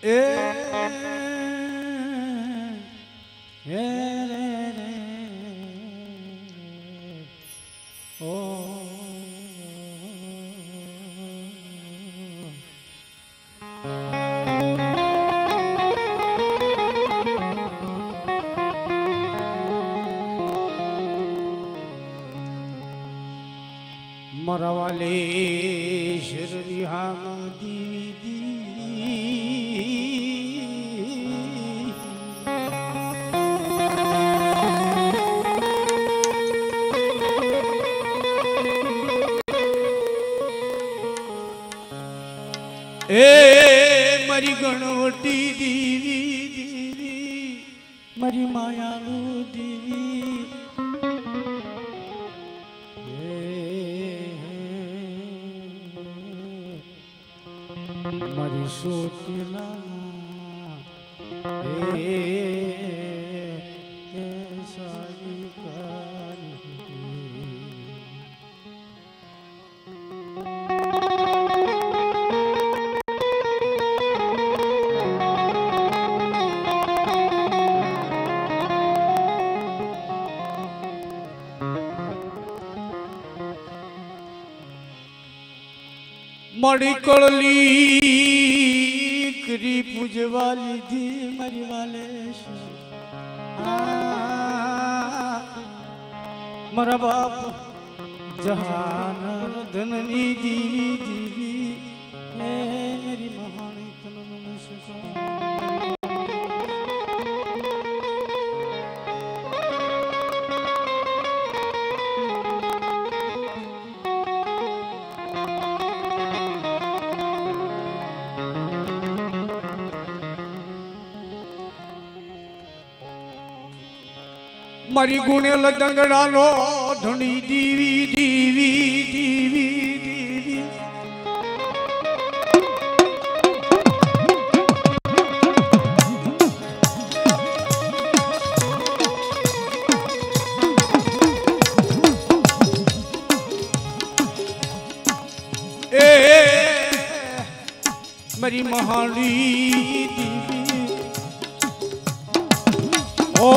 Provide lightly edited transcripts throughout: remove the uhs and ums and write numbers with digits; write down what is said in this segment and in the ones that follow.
એ હે રે રે ઓ મરવાલે શરી હામ દીદી એ મારી ગણવટી દીવી દીવી મારી માયાલુ દીવી મારી સોતલા સારી મળી કળલી કરી પૂજવા લીધી મારી વાલે મારા બાપ જહાન ધનની દીવી દીવી મેરી મહાણી તનનું સુખા મારી ગુણેલ દંગડાનો ધણી દીવી દીવી દીવી દીવી એ મારી મહાણી દીવી ઓ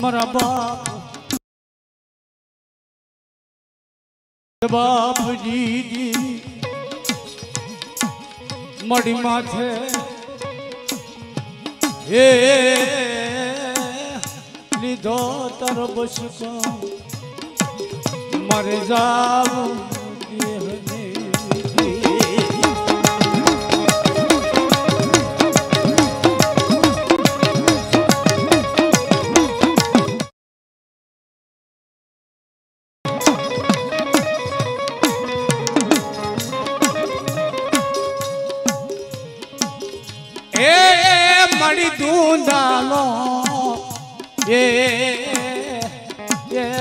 મારા બાપજી મડી માથે એ લીધો તારો બસકો મારે જાવું મળી દૂંધાલો એ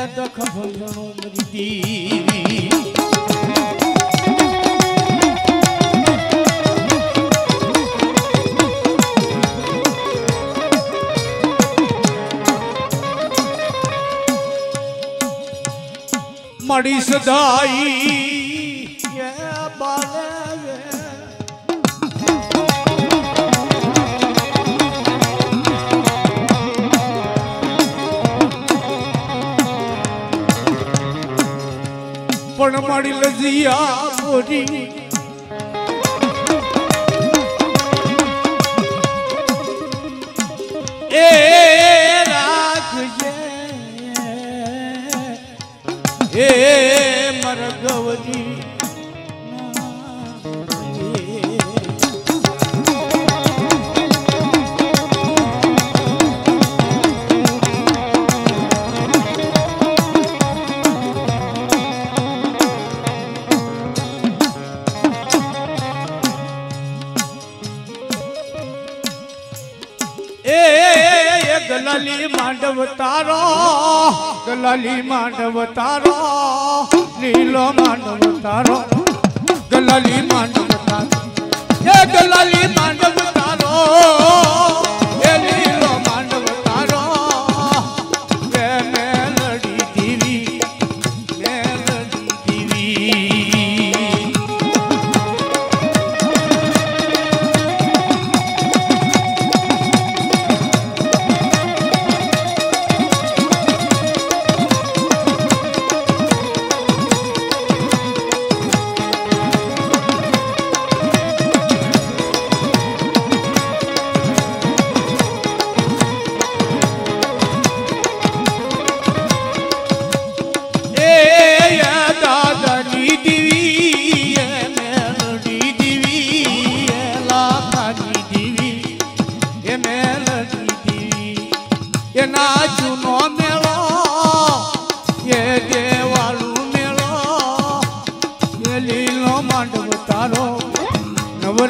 દખ ભંજણો મરી દીવી મળી સદાઈ બાલે પણ મળી લજિયા બોરી એ રાખજે એ મરગવરી ગલાલી માંડવ તારો ગલાલી માંડવ તારો લીલો માંડવ તારો ગલાલી માંડવ તારો એ ગલાલી માંડવ તારો એ લીલો માંડવ તારો મે મેલડી દીવી મેલડી દીવી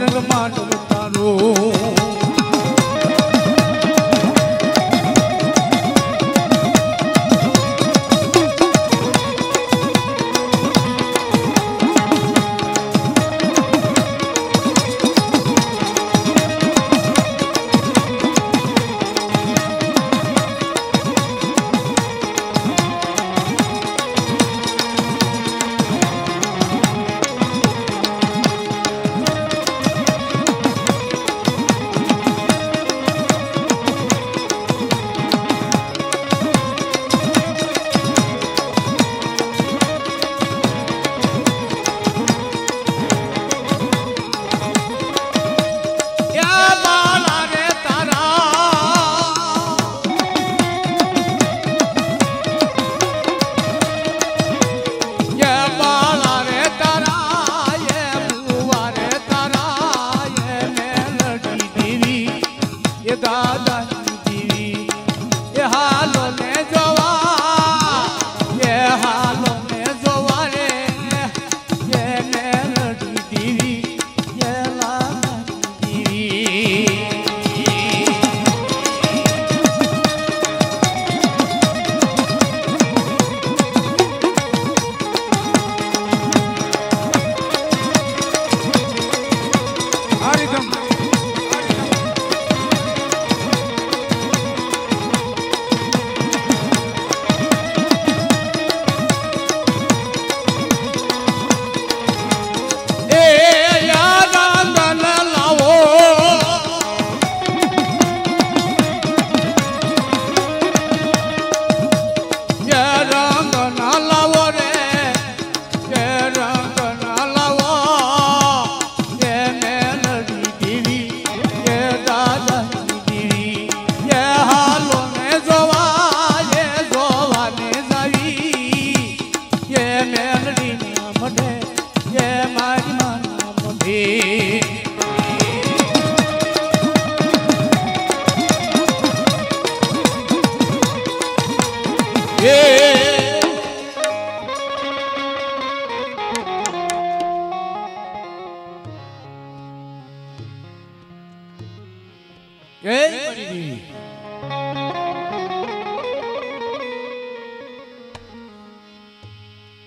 રંગ માંડવ તારો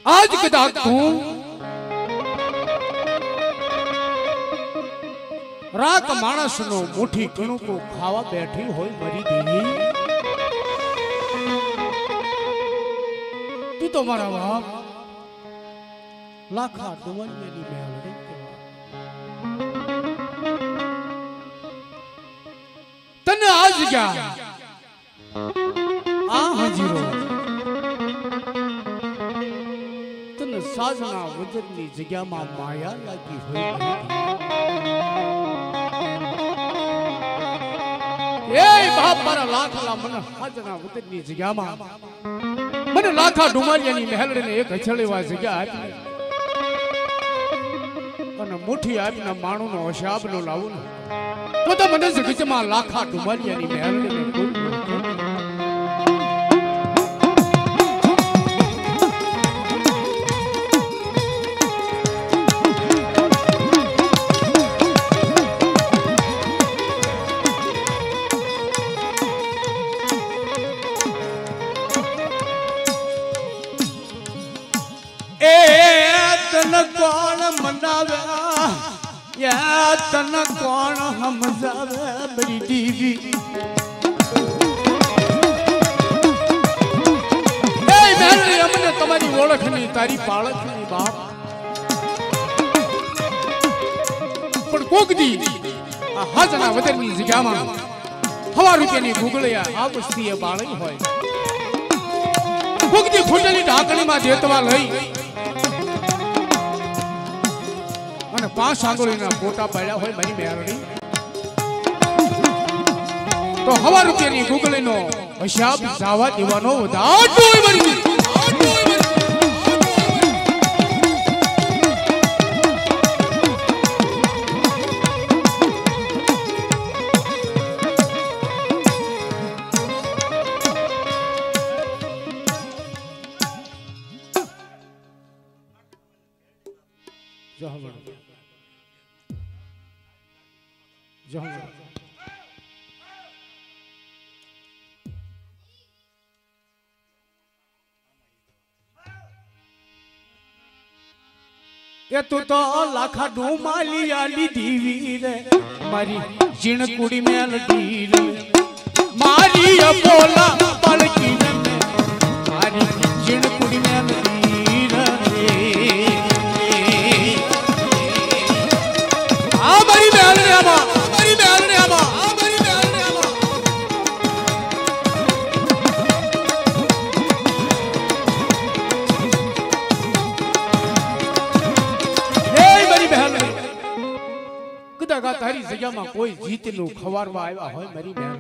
आज कदाच तू रात मानस नो मुठी कणुको खावा बैठी होय मरी देवी तू तो मारा बाप लाखा डुमरियानी मेलड़ी तने आज क्या आ हजीरो तने साजना वजनी जगह मा माया लागी होई ए बाप मारा लाखला मन साजना वजनी जगह मा મને લાખા ડુમારિયાની મહેલડીને એક હછળેવા જગ્યા આપી અને મુઠ્ઠી આપીને માણુનો હિસાબ નો લાવું ને તો તો મને જગતમાં લાખા ડુમારિયાની મહેલડીને કોઈ कौन मनावे या तन कौन हम जावे बड़ी दीदी ए मेरे अमने तुम्हारी ओळख नहीं तारी पाळख नहीं बाप पण कोक दी आ हाजना वदनी जगामा हवा रुपयानी गुगळया आ वस्तीए बाळई होय कोक दी फूटली ढाकणी માં જેતવા લઈ અને પાંચ આંગળીના પોટા પાડ્યા હોય મારી મેરડી તો હવા રૂપિયાની ગુગળીનો હિસાબ જાવા દેવાનો વધારતો હોય મારી જાઉં એ તું તો લાખા ડુમાલિયા લીધી વીરે મારી જીણ કુડી મેલડી રે મારી બોલા પલકી ને મારી જીણ કુડી મેલડી રે આ મારી મેલ રે આમાં મારી મેલ રે આમાં આ મારી મેલ રે આમાં કદાચ તારી જગ્યામાં કોઈ જીતનું ખવારવા આવ્યા હોય મારી બહેન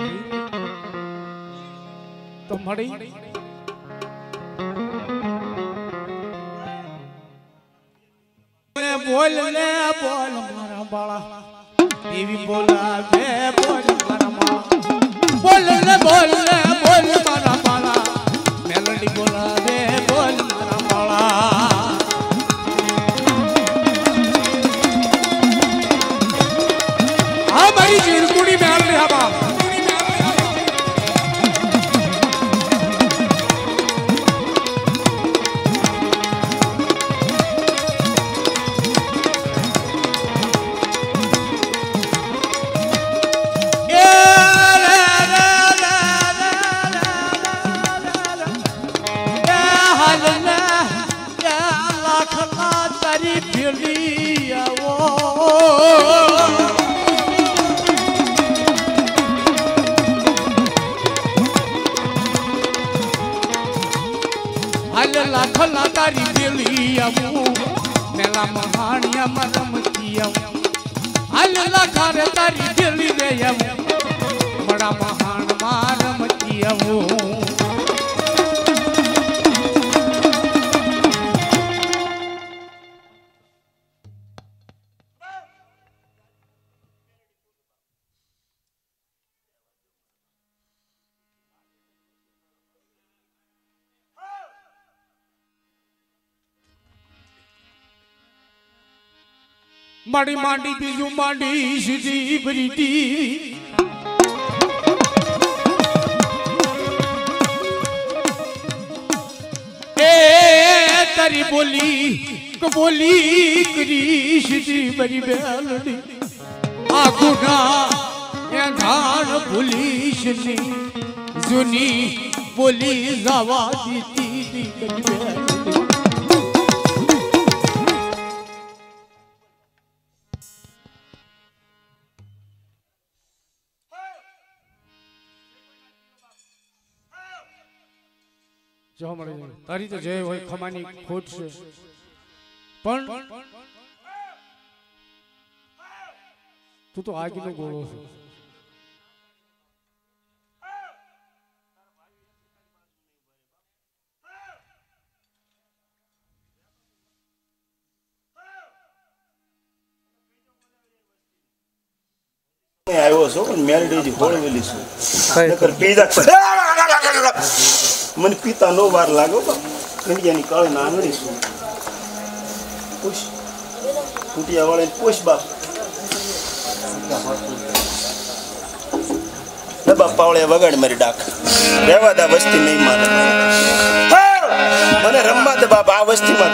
તો મળી બોલ ને બોલ મારા બાળા દેવી બોલાવે બોલ મારા માળા બોલ ને બોલ મારા બાળા મેલડી બોલાવે બોલ મારા બાળા મારી જીણકુડી મેલ રે આબા તારી ભેળી આવો લાખલા તારી બેલી આવું મેલા મહાણિયા મરમતી આવું હાલ લાખારે તારી બેલી રે આવું બડા મહાણ મારમતી આવું માડી માંડી બીજું માંડી સીધી ભરીતી એ તારી બોલી કબોલી કરી સીધી ભરી બેલડી આ ગુના એ ધાન ભૂલીશ ની જૂની બોલી જવા દીધી કરી બેલડી જો મળે તારી તો જય હોય ખમાની ખોટ છે પણ તું તો આગીનો ગોળો છે આવ્યો છો પણ મેલડી હોળવેલી છું નકર પીજા મને પિતા નો વાર લાગો ઇન્ડિયાની કાળી નાંગડી છું પુશ ફૂટિયા વાળે પુશ બાપ બાપા વાળે વગાડ મારી ડાક રહેવા દા વસ્તી નહીં મારે મને રમવા દે બાપ આ વસ્તીમાં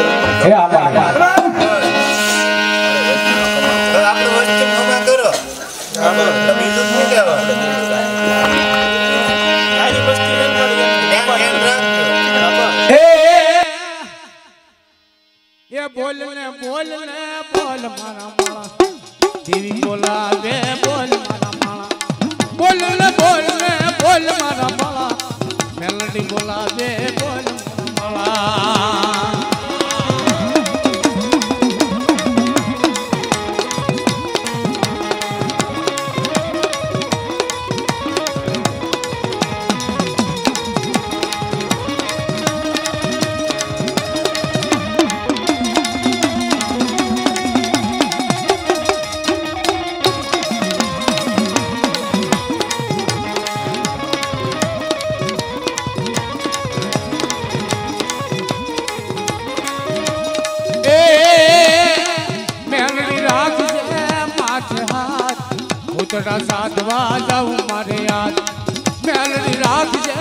આપણે વસ્તી ભમા કરો બીજું શું કહેવા બોલ ને બોલ મારા માળા દેવી બોલાવે બોલ મારા માળા બોલ ને બોલ મારા માળા મેલડી બોલાવે બોલ મારા પૂતળા સાધવા જાઉં મારે યાદ મેલડી રાખજે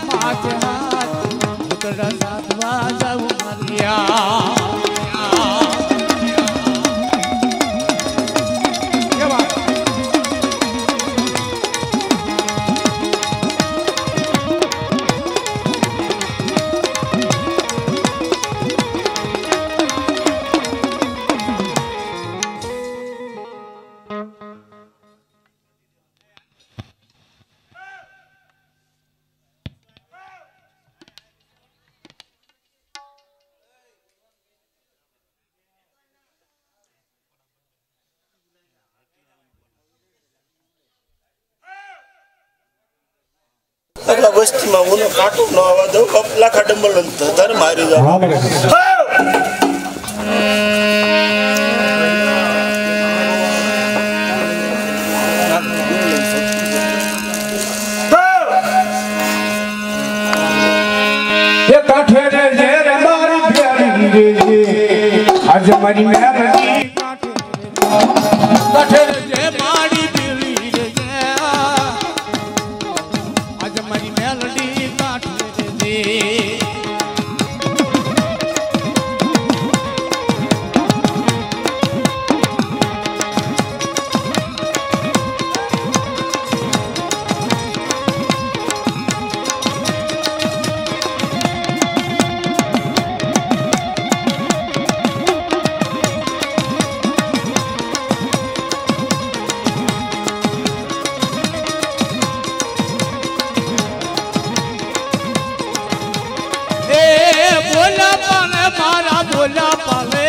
માથે હાથ પૂતળા સાધવા જાઉં મારે યાદ અગલા વસ્તીમાં હું કાટું ન આવવા દઉં લાખા ડંબલ ધર મારી જાઉં કાઠે રે જે રે મારી પ્યારી રે આજ મારી મેલડી કાઠે રે જે મારી પ્યારી રે આજ મારી મેલડી કાઠે રે બોલા પાલે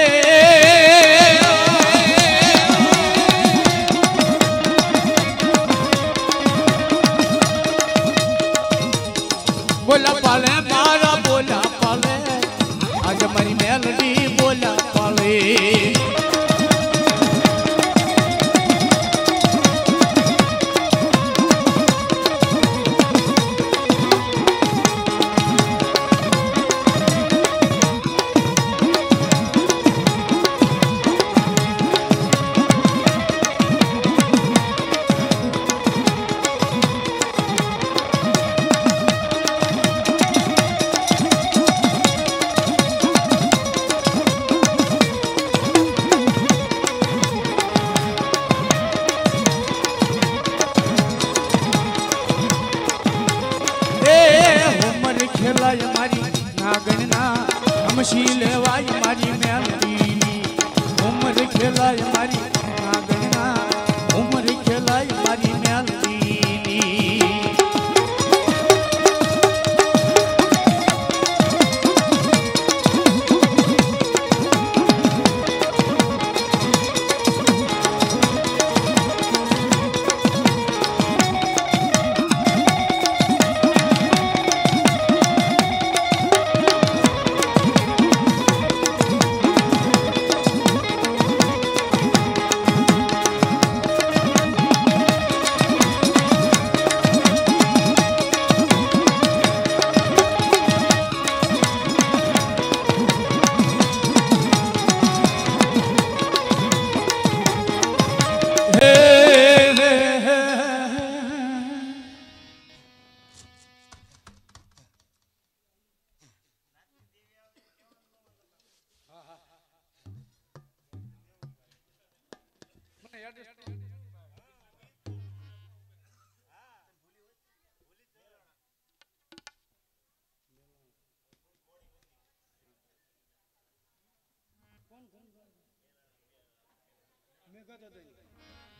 બોલા પાલે મારા બોલા પાલે આજ મારી મેલડી બોલા પાલે ખેલાય મારી નાગણના હમશી લેવાય મારી મેલડી ઉમર ખેલાય મારી નાગણના ઉમર ખેલાય મારી મેલડી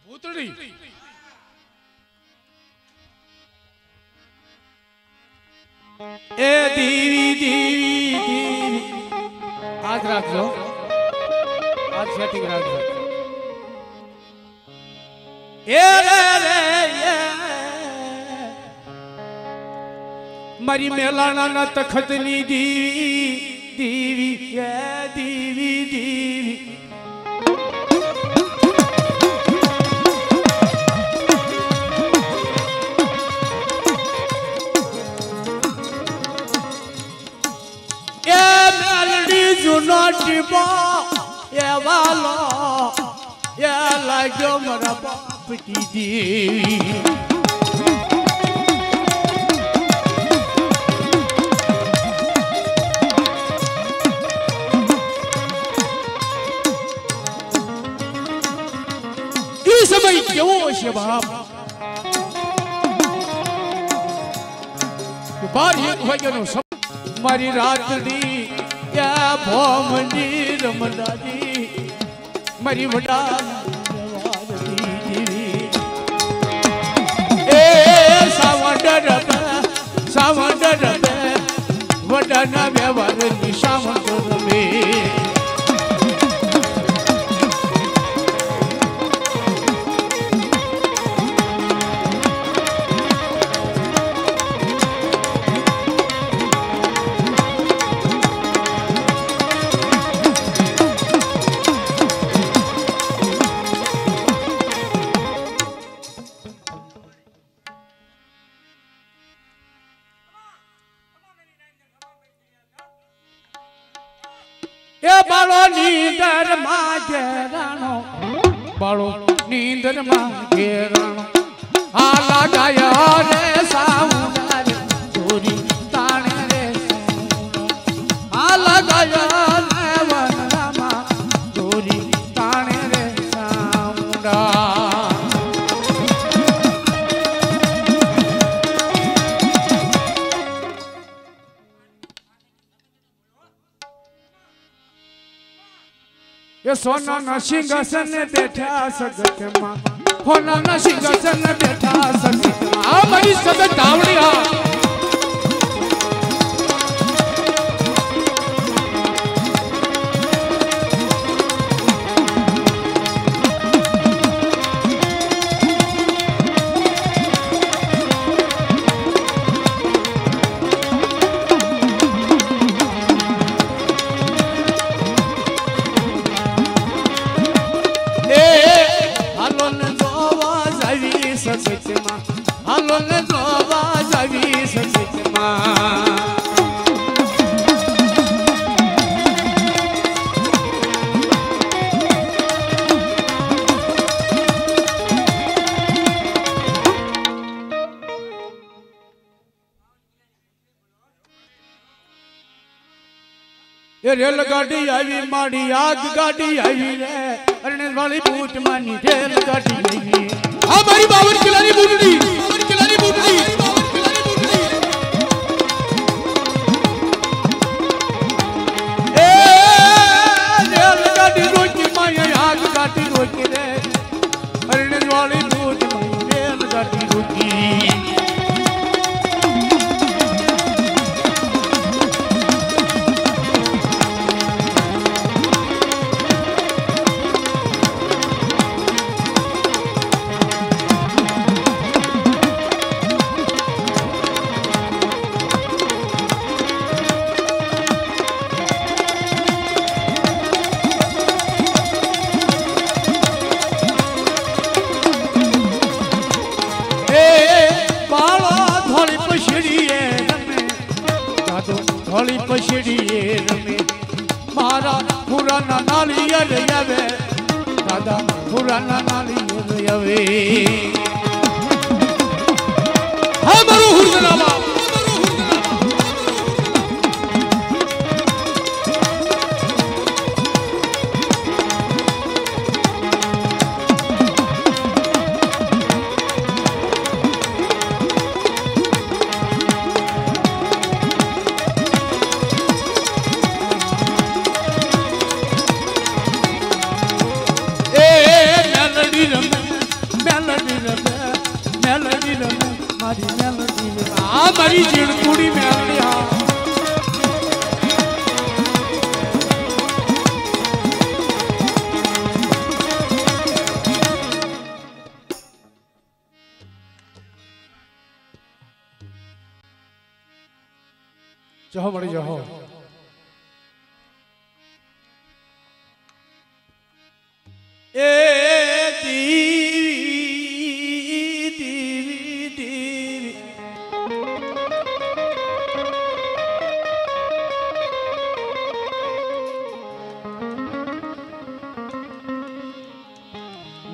ભૂતળી એ દીવી દીવી દીવી આજ રાખજો આજ સેટિંગ રાખજો એ રે રે મારી મેલાના તખતની દીવી દીવી એ દીવી દીવી જૂનો ટીપો એ વાલો या लाग्यो मारा बाप की देवी समय केवो છે બાપ બાર એક વાગ્યાનો સમય મારી રાતડી યા ભોમની રમદાજી મારી વડા એ સાવંડર વડાના વ્યવહારની સાવંડર રમે बालो नींदर मां घेराणो आला गाया रे सावुंडा रे छोरी ताणे रे आला गाया रे वनरा मां छोरी ताणे रे सावुंडा ये सोना न सिंहासन बैठा सगत मां होना न सिंहासन बैठा सगत मां आ मारी सगत धावड़िया हालो न जोवा जावी सचित मां ये रेलगाड़ी आई माड़ी आग गाड़ी आई रे अरने वाली बूट मानी रेलगाड़ी आई हमारी बावन किलानी बूटड़ी ए रेलगाड़ी रोकी माया आग गाड़ी रोकी रे अरने वाली बूट मानी रेलगाड़ी रोकी होली पछड़ी रमे मारा पुराना नालियर यवे दादा पुराना नालियर यवे हमरो हुरनामा मारी झिड़कुड़ी में आलिया जाओ बड़ी जाओ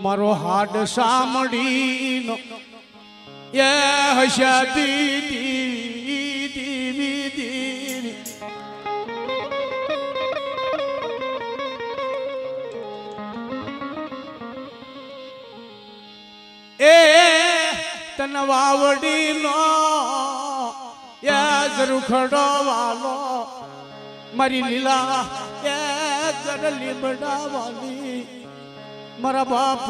મારો હાડ સામડીનો એ હસ્યા દીદી દીવી દીવી એ તન વાવડીનો એ ઝરૂખડો વાલો મારી લીલા એ ગરલી બડાવાલી મારા બાપ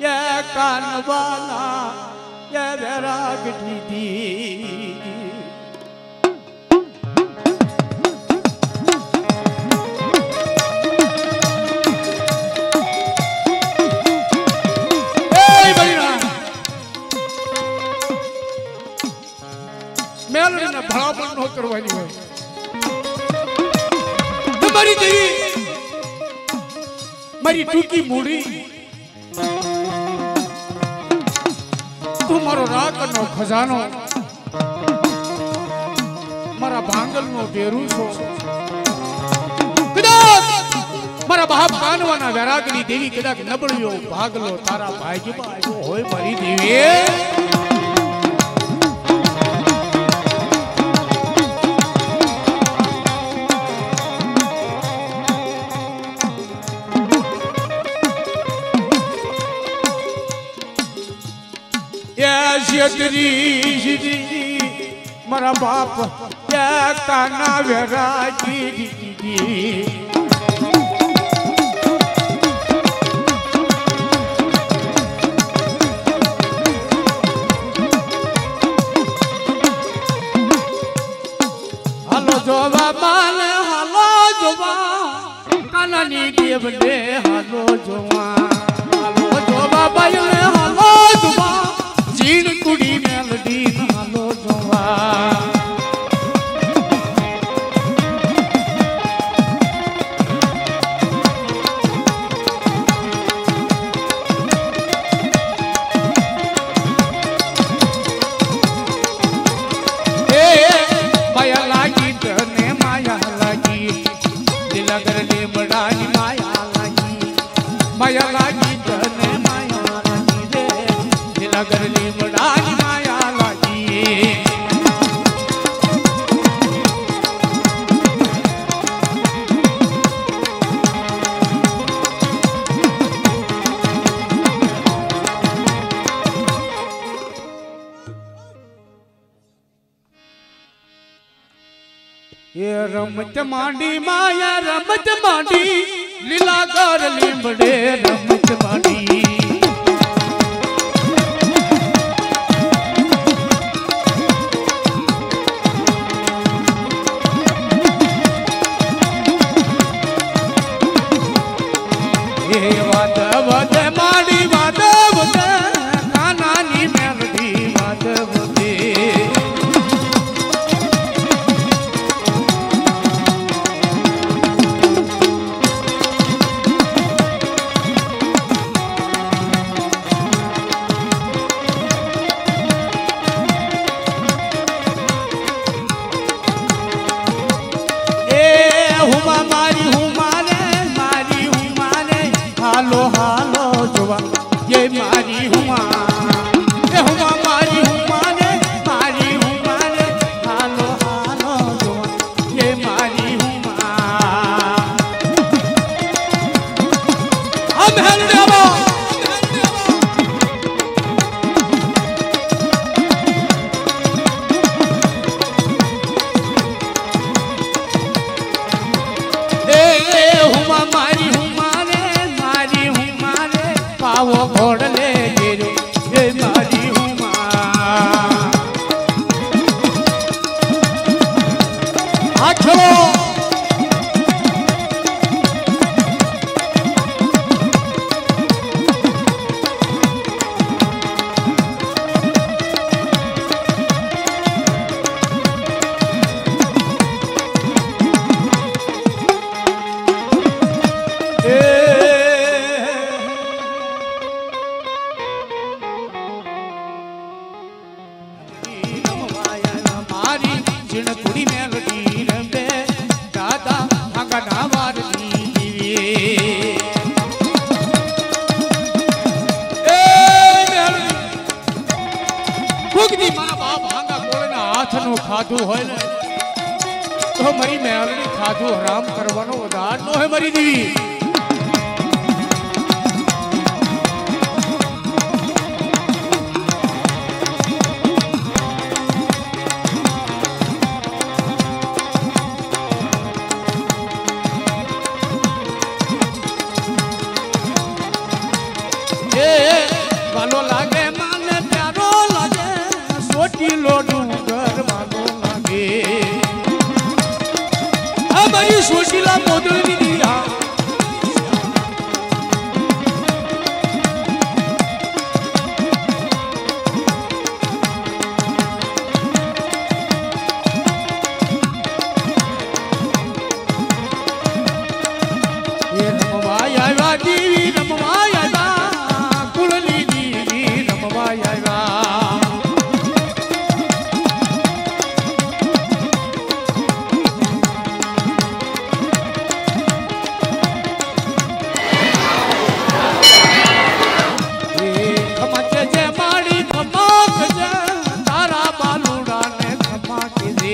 એ કાનવાલા એ વેરાગ દીદી મેલડીને ભલામણ ન કરવાની હોય તમારી જેવી મારી ટૂંકી મૂડી તું મારો રાકનો ખજાનો મારા ભાંગલનો ભેરું છો કદાચ મારા બાપ કાનવાના વેરાગની દેવી કદાચ નબળિયો ભાગલો તારા ભાગ્યમાં આવ્યો હોય મારી દેવી મારા બાપ કાના વેરાજી દીદી હાલો જોવા માને હાલો જોવા કાનાની દેવને હાલો જોવા હાલો જોવા બાયને હાલો જોવા જીણ કુડી મેલડી હાલો જોવા માયા લાગી તને માયા લાગી દિલગર ને બડાની માયા લાગી માયા લાગી તને માયા લાગી રે દિલગર ને બડાની માયા લાગી એ રમત માંડી માયા રમત માંડી લીલા કર લીંબડે રમત માંડી એ વાદ વદ માંડી વાદ વદ કાનાની મેલડી વાદ વદે હાલો હાલો જોવા ये मारी हुआ ए हुआ मारी हुआ ने मारी हुआ ने हालो हालो जोवा ये मारी हुआ हम हेल देवा वो घोड़ ले गिरो ये मारी हुआ आठो ખાધું હોય ને તો મારી મેલડી ખાધું હરામ કરવાનો વધાર નો હે મારી દેવી વાલો લાગે માને પ્યારો લાગે સોટીલો ડુંગર વાલો લાગે આ મારી સોટીલા મોદળની દીરા એ રમવા આવ્યા દેવી રમવા આવ્યા કુળની દેવી રમવા આવ્યા એ ખમકે જે માડી ખમક જે તારા બાલુડાને ખમકે દે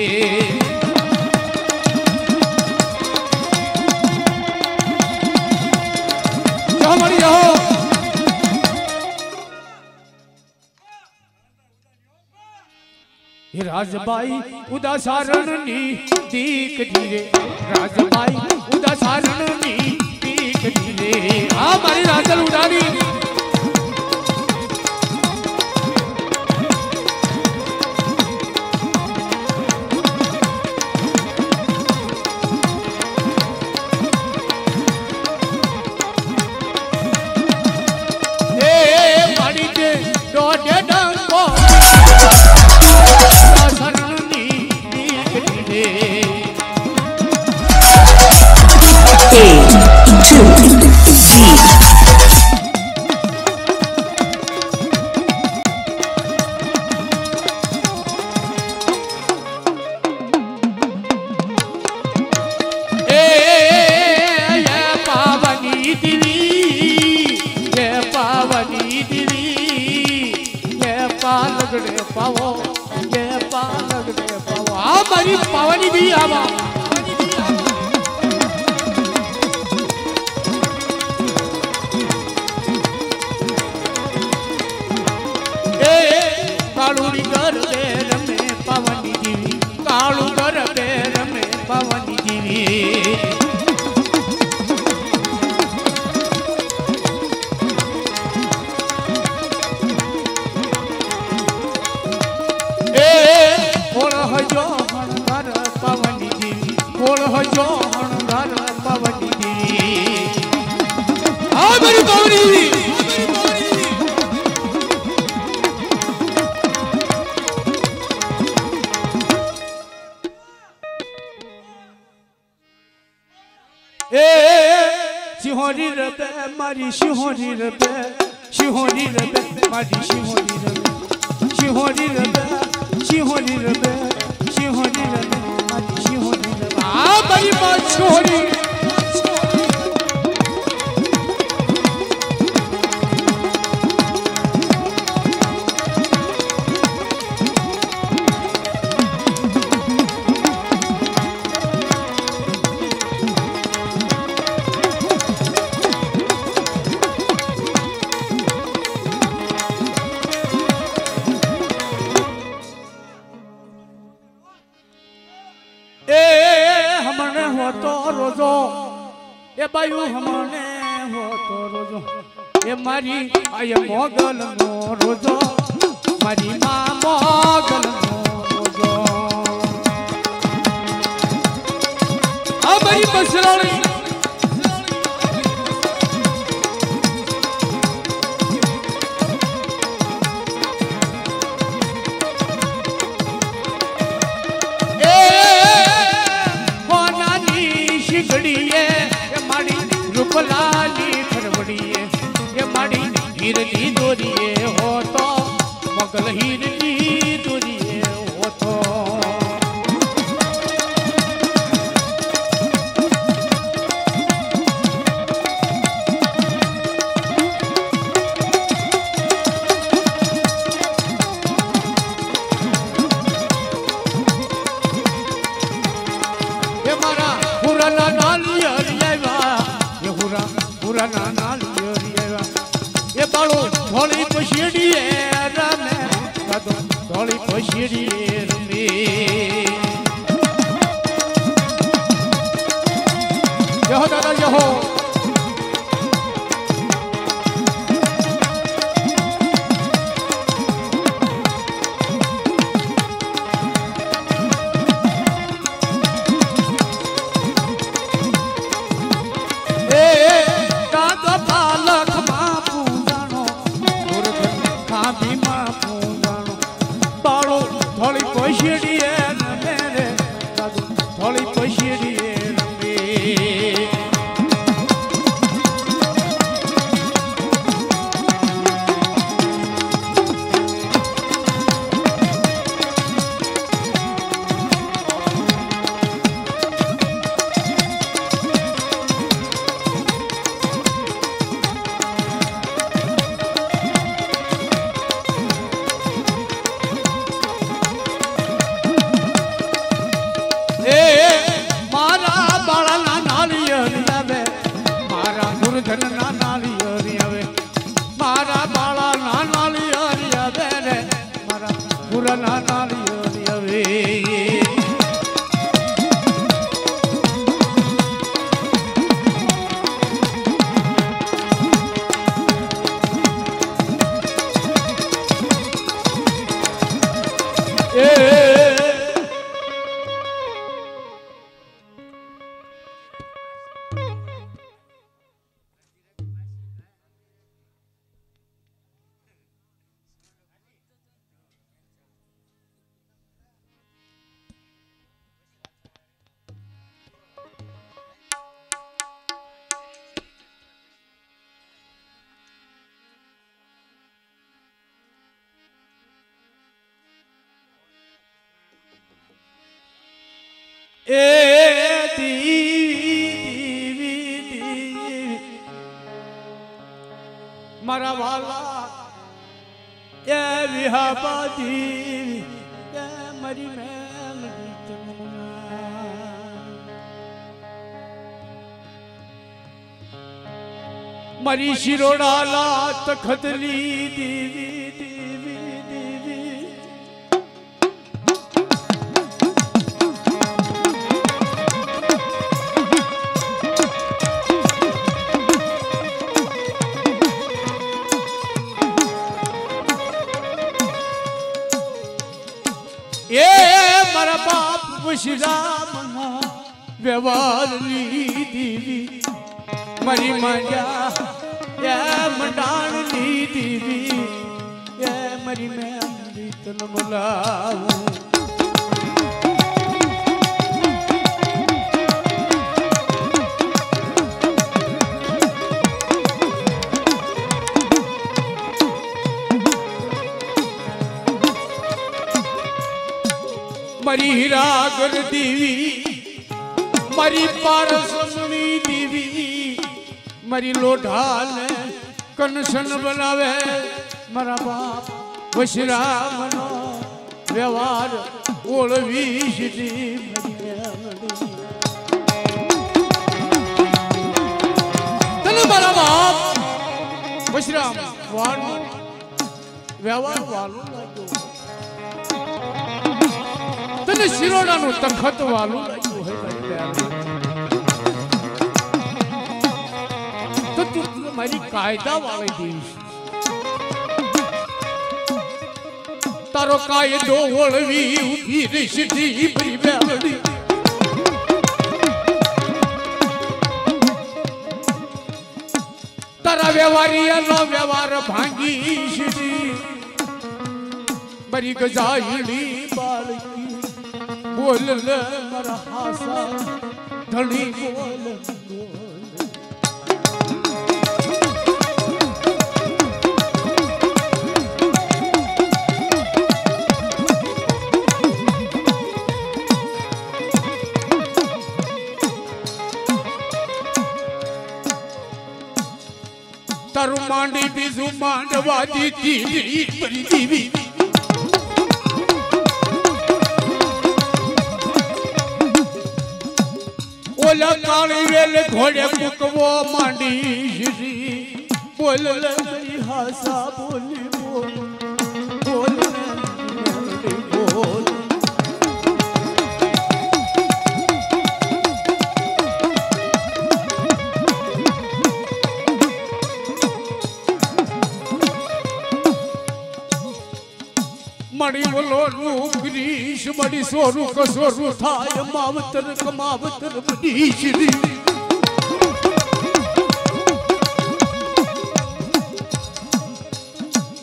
મળી જાઓ હે રાજબાઈ ઉદાસરણની દીકરી રે રાજબાઈ ઉદાસરણની દીકરી રે આ મારી રાજલ ઉડાડી પાલગડે પાવો કે પાલગડે પાવો આ મારી પાવાની બી આવા એ કાળુડી ઘર બે રમે પાવાની દીવી કાળું ઘર બે રમે પાવાની દીવી જો હણગાર પાવાની દેવી કોળ હજો હણગાર પાવાની દેવી આ મારી પાવાની દેવી એ સિંહોરી રબે મારી સિંહોરી રબે સિંહોરી રબે મારી સિંહોરી રબે સિંહોરી રબે સિંહોરી રબે સિંહોરી રબે મારી સિંહોરી રબે આ મારી માં સિંહોરી हमने हो तो रोजो ए बायू हमने हो तो रोजो ए मारी आय मोगल नो रोजो मारी मां मोगल नो रोजो आ मारी बसराणी रूपलाली खरवड़िए ये माड़ी हीरनी दोरिए हो तो मगल हीरनी दोरिए हो तो નાના લિયરિયા એ બાળો ધોળી પછીડીએ રમે કાદો ધોળી પછીડીએ રમે જહો દાદા જહો મારા વાલા એ વિહાબાદી એ મારી મેલડી તમના મારી શિરોડાલા તખતલી દેવી દેવી દેવી એ મારા બાપ વશરામના વ્યવહારની દેવી મારી માયા એ મંડાણની દેવી એ મારી મેલડી તન બોલાવું મારી હીરાગર દેવી મારી પારસની દેવી મારી લોઢાને કનસન બનાવે મારા બાપ વશરામનો વ્યવહાર ઓળવી સીધી તને મારા બાપ વશરામ વાળો વ્યવહાર વાળો લાગ્યો તને શિરોડાનું તખત વાલું લાગ્યું હોય તો તું મારી કાયદા વાળી દઈશ તારો કાયદો વળવી ઉભી રહી સીધી ભરી બેલડી તારા વ્યવહારિયાનો વ્યવહાર ભાંગી સીધી મારી ગજાયડી બાળકી બોલ મારા હાસા ધણી બોલ તારું માંડી બીજું માંડવા દીધી પરી દીવી बोला काली वेल घोड़े कुकवो मांडी श्री बोल लगी हासा बोली बोल बोल बोल मणि बोलो ग्रीश मणि सोरु कसोरु थाय मावतर कमावतर मनीश्री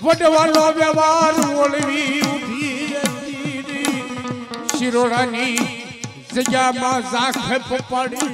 वडवालो व्यवहार ओळवी उभी रती शिरोडानी जग्यामा जाखप पडी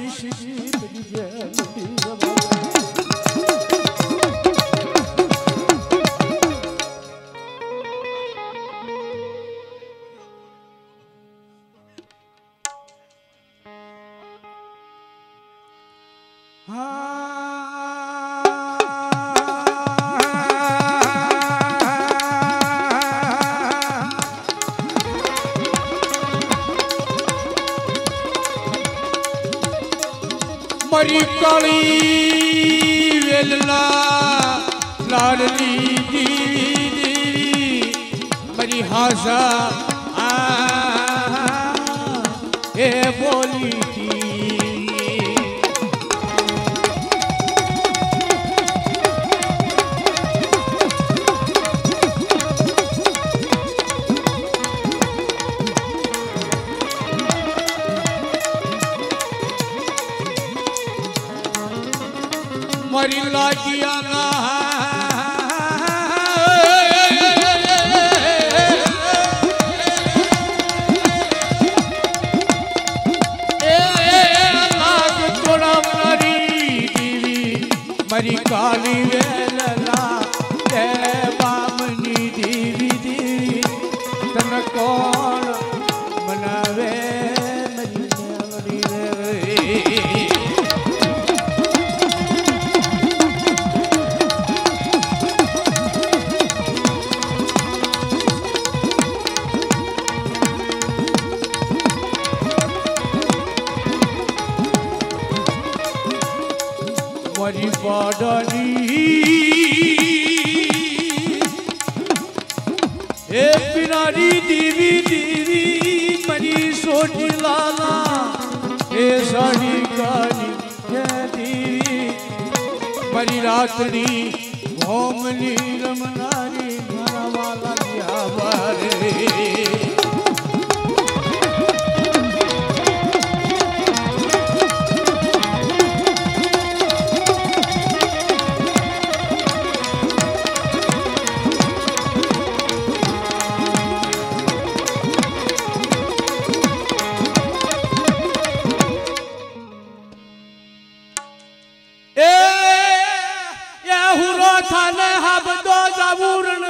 मरी काली वेलला लाडली दीवी मरी हासा ए बोली थी मरी लागिया ना लाग तोड़ा मरी दीवी मरी काली वेलला ले बामनी दीवी दीवी तन कौन मनावे मरी मरी रे मरी बाडनी ए पिनारी दीवी दीवी मरी सोटी लाला ए साड़ी काली ए दीवी मरी रातनी घोमली रमनारी घरा वाला दिया बारे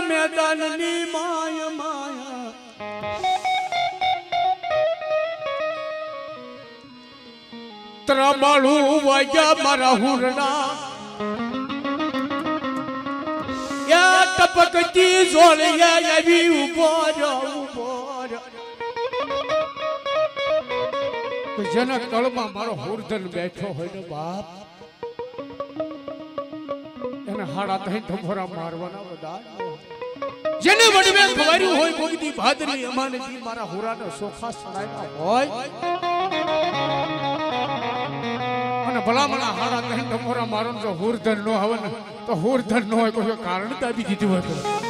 मैदान नी माया माया त्रमालू वजा मारा हुरना या टपकती जोड़िया या भी ऊपर जना कलमा मारो हुरदन बैठो है ने बाप એને હાડા થઈ ઠમોરા મારવાના બધા જેને વડવે ખવાર્યું હોય ભોગતી ભાદરી અમાનતી મારા હોરાનો સોખા સડાયમાં હોય અને ભલામણા હાડા થઈ ઠમોરા મારન જો હુરધન નો આવે ને તો હુરધન નો હોય કોઈ કારણ દાબી દીધું હતું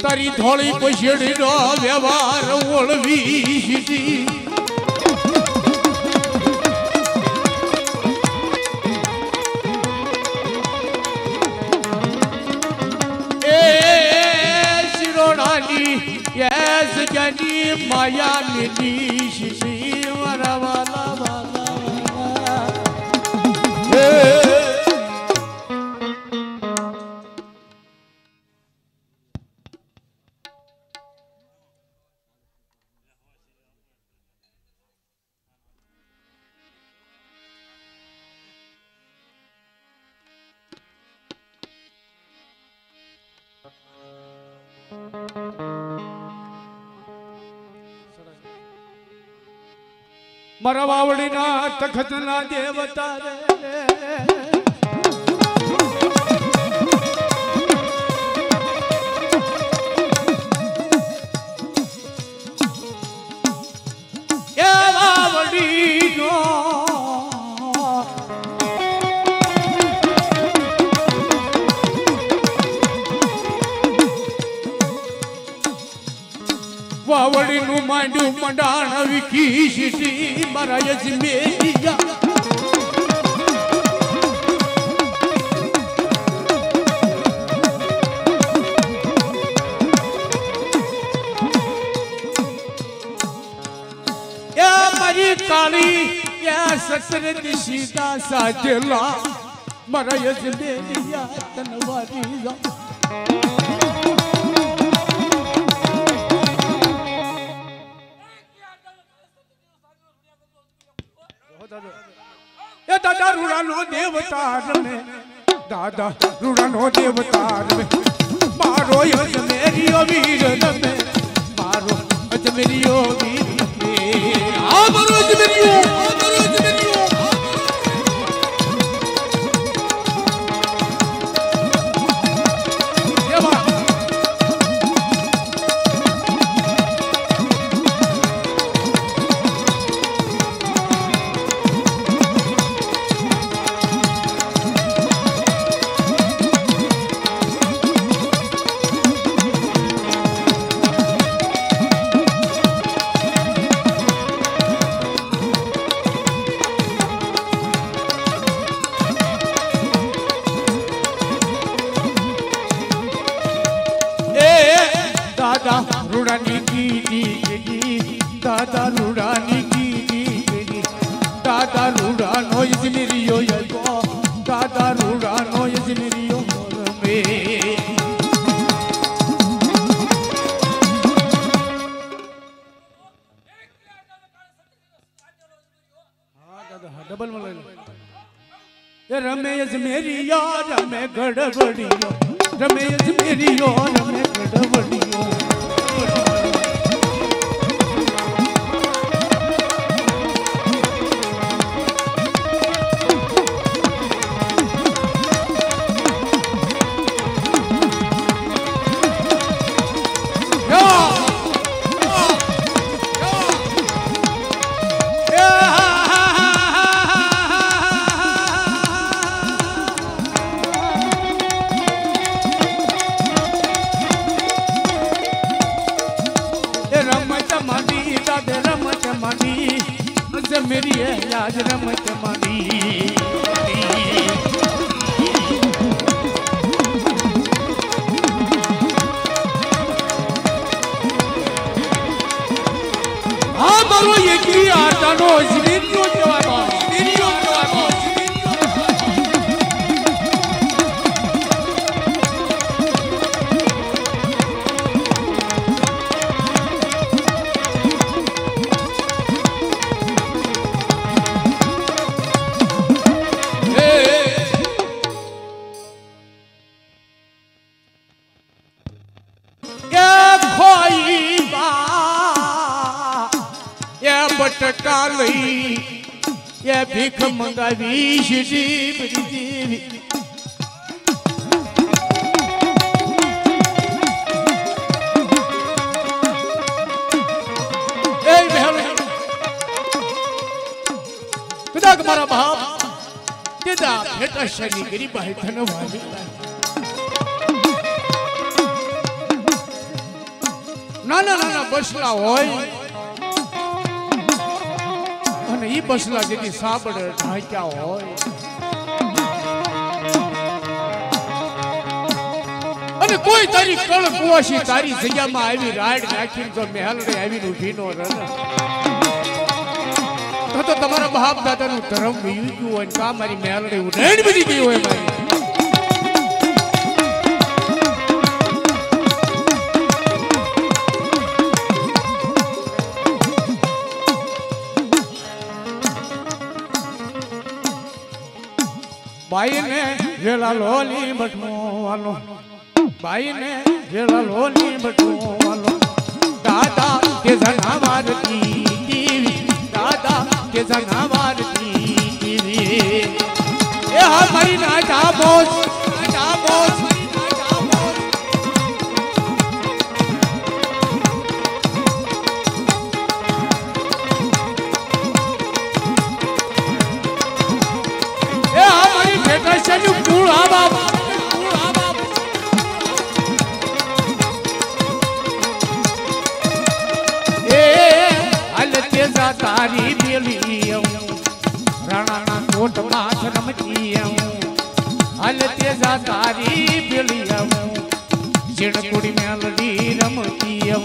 તારી ધોળી પછેડીનો વ્યવહાર ઓળવી એ શિરોડાની યસ જની માયા નીલી શીશી મારા વાલા વાલા મારા વાવડીના તખતના દેવતા રે એ વાવડીનો વાવડીનું માંડ્યું મંડાણ વિકી શીશી મારા યજમેરિયા એ મારી કાળી એ સસર દિશીતા સાજલા મારા યજમેરિયા તનવારી જા એ દાદા રૂડાનો દેવતા રમે દાદા રૂડાનો દેવતા રમે મારો અજમેરિયો વીર રમે મારો અજમેરિયો વીર રમે આ મારો અજમેરિયો दादा रूडानी की दादा रूडानी की दादा रूडानो इजमेरियो यगो दादा रूडानो इजमेरियो मोरमे हां दादा डबल में ये रमे इजमेरियो रमे गड़बड़ियो रमे इजमेरियो रमे गड़बड़ियो मेरी है आज रमत मानी हाँ मारो ये की आता नो वीडियो जवाब वीडियो जवाब बटका लई ये भीख मंगावी शिशी बड़ी पिता तुम्हारा बाप पिता बेटा शनि गरीब है धनवान नाना नाना बसला होय ई बसला जेनी साबड़ ढाक्या होय अने कोई तारी कळ कुवाशी तारी जग्या में आवी राड नाखी जो महलडे आवी उठी नो रन तो तुम्हारा बाप दादा नु धर्म वीऊ गयो होय का मारी महलडे उड़ेण बधी गई होय मारी भाई ने वेला लोली बटमो वालो भाई ने वेला लोली बटमो वालो दादा के जनावर की दादा दादा के जनावर दीवी ए हमारी नाटा बोझ ए हमारी बेटा से कूड़ा बाबा तारी बेलियो राणा ना कोट माथ रमतियो हल तेजा तारी बेलियो जिणकुड़ी मेलडी रमतियो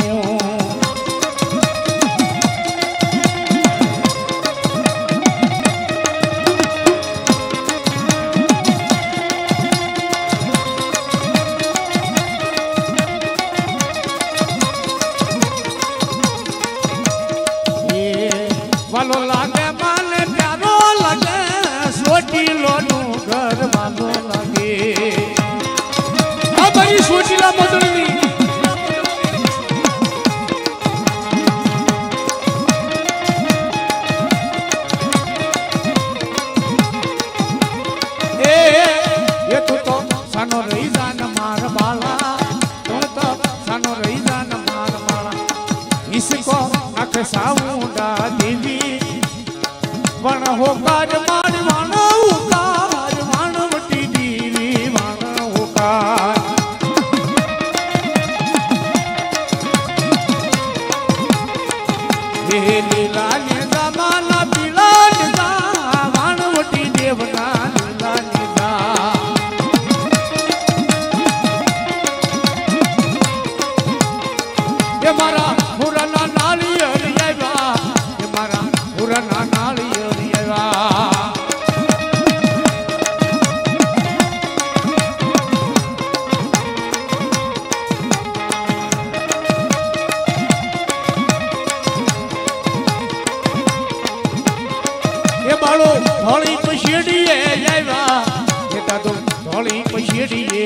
वालो लागे माने प्यारो लागे सोटीलो नु घर वालो लागे अब ई सोटीला बदलनी ए ये तो सानो रही जान मार बाला तू तो सानो रही जान मार बाला इसको नख साऊंडा देवी वण होकार मारवाण होकार वाणवटी दीवी वण होकार हे लीला ने जमाना पीला निदा वाणवटी देवना लीला निदा ये मारा पुराना नालियर येवा ये मारा पुराना नालियर बालो धोली पछेड़िए जावा ये तो धोली पछेड़िए